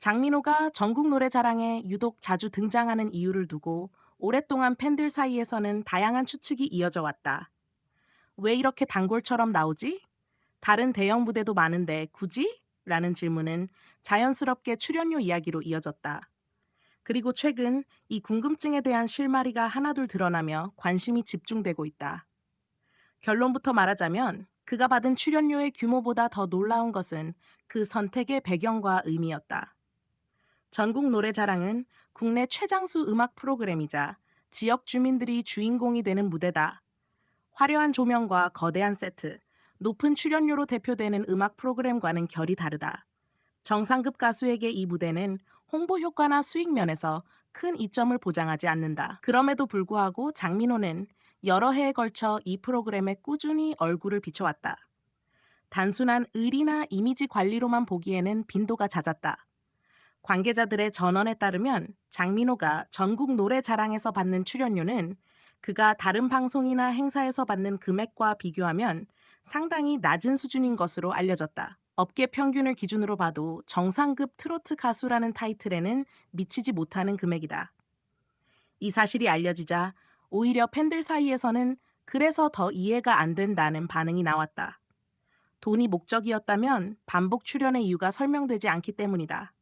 장민호가 전국 노래자랑에 유독 자주 등장하는 이유를 두고 오랫동안 팬들 사이에서는 다양한 추측이 이어져 왔다. 왜 이렇게 단골처럼 나오지? 다른 대형 무대도 많은데 굳이? 라는 질문은 자연스럽게 출연료 이야기로 이어졌다. 그리고 최근 이 궁금증에 대한 실마리가 하나둘 드러나며 관심이 집중되고 있다. 결론부터 말하자면 그가 받은 출연료의 규모보다 더 놀라운 것은 그 선택의 배경과 의미였다. 전국 노래자랑은 국내 최장수 음악 프로그램이자 지역 주민들이 주인공이 되는 무대다. 화려한 조명과 거대한 세트, 높은 출연료로 대표되는 음악 프로그램과는 결이 다르다. 정상급 가수에게 이 무대는 홍보 효과나 수익 면에서 큰 이점을 보장하지 않는다. 그럼에도 불구하고 장민호는 여러 해에 걸쳐 이 프로그램에 꾸준히 얼굴을 비춰왔다. 단순한 의리나 이미지 관리로만 보기에는 빈도가 잦았다. 관계자들의 전언에 따르면 장민호가 전국 노래자랑에서 받는 출연료는 그가 다른 방송이나 행사에서 받는 금액과 비교하면 상당히 낮은 수준인 것으로 알려졌다. 업계 평균을 기준으로 봐도 정상급 트로트 가수라는 타이틀에는 미치지 못하는 금액이다. 이 사실이 알려지자 오히려 팬들 사이에서는 그래서 더 이해가 안 된다는 반응이 나왔다. 돈이 목적이었다면 반복 출연의 이유가 설명되지 않기 때문이다.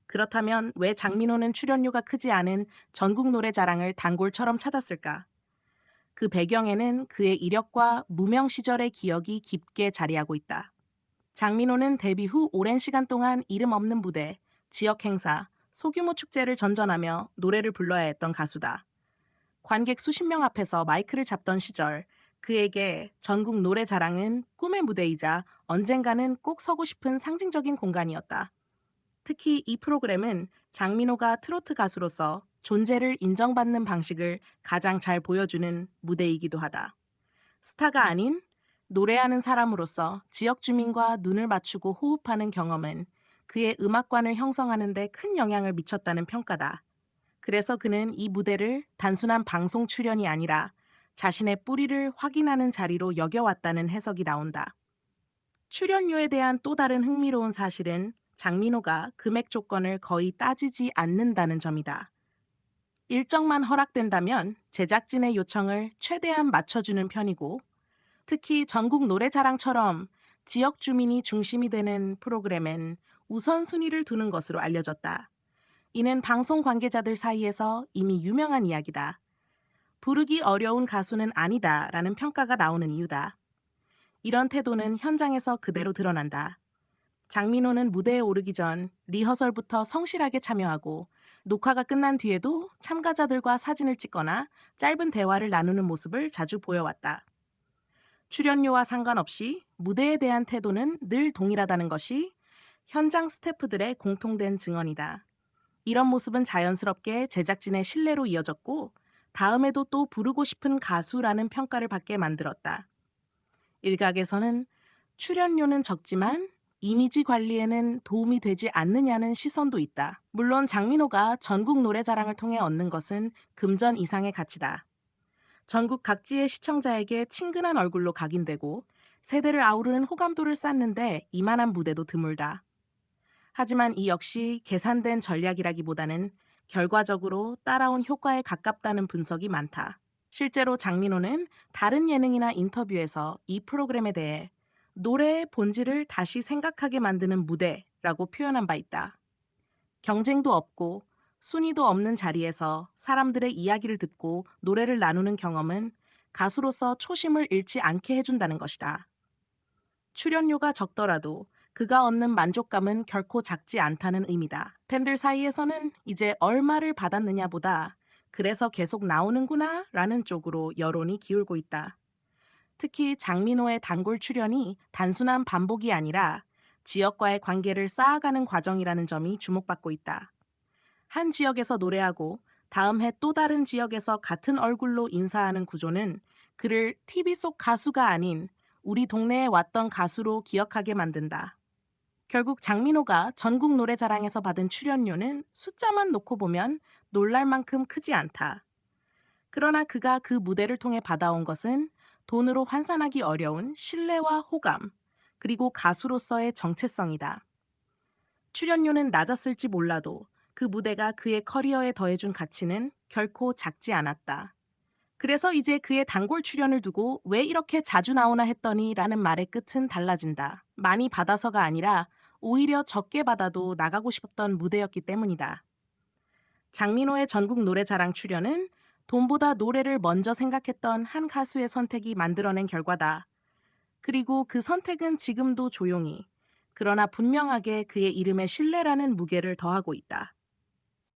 그렇다면 왜 장민호는 출연료가 크지 않은 전국 노래자랑을 단골처럼 찾았을까? 그 배경에는 그의 이력과 무명 시절의 기억이 깊게 자리하고 있다. 장민호는 데뷔 후 오랜 시간 동안 이름 없는 무대, 지역 행사, 소규모 축제를 전전하며 노래를 불러야 했던 가수다. 관객 수십 명 앞에서 마이크를 잡던 시절, 그에게 전국 노래자랑은 꿈의 무대이자 언젠가는 꼭 서고 싶은 상징적인 공간이었다. 특히 이 프로그램은 장민호가 트로트 가수로서 존재를 인정받는 방식을 가장 잘 보여주는 무대이기도 하다. 스타가 아닌 노래하는 사람으로서 지역 주민과 눈을 맞추고 호흡하는 경험은 그의 음악관을 형성하는 데 큰 영향을 미쳤다는 평가다. 그래서 그는 이 무대를 단순한 방송 출연이 아니라 자신의 뿌리를 확인하는 자리로 여겨왔다는 해석이 나온다. 출연료에 대한 또 다른 흥미로운 사실은 장민호가 금액 조건을 거의 따지지 않는다는 점이다. 일정만 허락된다면 제작진의 요청을 최대한 맞춰주는 편이고, 특히 전국 노래자랑처럼 지역 주민이 중심이 되는 프로그램엔 우선순위를 두는 것으로 알려졌다. 이는 방송 관계자들 사이에서 이미 유명한 이야기다. 부르기 어려운 가수는 아니다라는 평가가 나오는 이유다. 이런 태도는 현장에서 그대로 드러난다. 장민호는 무대에 오르기 전 리허설부터 성실하게 참여하고 녹화가 끝난 뒤에도 참가자들과 사진을 찍거나 짧은 대화를 나누는 모습을 자주 보여왔다. 출연료와 상관없이 무대에 대한 태도는 늘 동일하다는 것이 현장 스태프들의 공통된 증언이다. 이런 모습은 자연스럽게 제작진의 신뢰로 이어졌고 다음에도 또 부르고 싶은 가수라는 평가를 받게 만들었다. 일각에서는 출연료는 적지만 이미지 관리에는 도움이 되지 않느냐는 시선도 있다. 물론 장민호가 전국 노래자랑을 통해 얻는 것은 금전 이상의 가치다. 전국 각지의 시청자에게 친근한 얼굴로 각인되고 세대를 아우르는 호감도를 쌓는데 이만한 무대도 드물다. 하지만 이 역시 계산된 전략이라기보다는 결과적으로 따라온 효과에 가깝다는 분석이 많다. 실제로 장민호는 다른 예능이나 인터뷰에서 이 프로그램에 대해 노래의 본질을 다시 생각하게 만드는 무대라고 표현한 바 있다. 경쟁도 없고 순위도 없는 자리에서 사람들의 이야기를 듣고 노래를 나누는 경험은 가수로서 초심을 잃지 않게 해준다는 것이다. 출연료가 적더라도 그가 얻는 만족감은 결코 작지 않다는 의미다. 팬들 사이에서는 이제 얼마를 받았느냐보다 그래서 계속 나오는구나 라는 쪽으로 여론이 기울고 있다. 특히 장민호의 단골 출연이 단순한 반복이 아니라 지역과의 관계를 쌓아가는 과정이라는 점이 주목받고 있다. 한 지역에서 노래하고 다음 해 또 다른 지역에서 같은 얼굴로 인사하는 구조는 그를 TV 속 가수가 아닌 우리 동네에 왔던 가수로 기억하게 만든다. 결국 장민호가 전국 노래자랑에서 받은 출연료는 숫자만 놓고 보면 놀랄 만큼 크지 않다. 그러나 그가 그 무대를 통해 받아온 것은 돈으로 환산하기 어려운 신뢰와 호감, 그리고 가수로서의 정체성이다. 출연료는 낮았을지 몰라도 그 무대가 그의 커리어에 더해준 가치는 결코 작지 않았다. 그래서 이제 그의 단골 출연을 두고 왜 이렇게 자주 나오나 했더니 라는 말의 끝은 달라진다. 많이 받아서가 아니라 오히려 적게 받아도 나가고 싶었던 무대였기 때문이다. 장민호의 전국 노래자랑 출연은 돈보다 노래를 먼저 생각했던 한 가수의 선택이 만들어낸 결과다. 그리고 그 선택은 지금도 조용히, 그러나 분명하게 그의 이름에 신뢰라는 무게를 더하고 있다.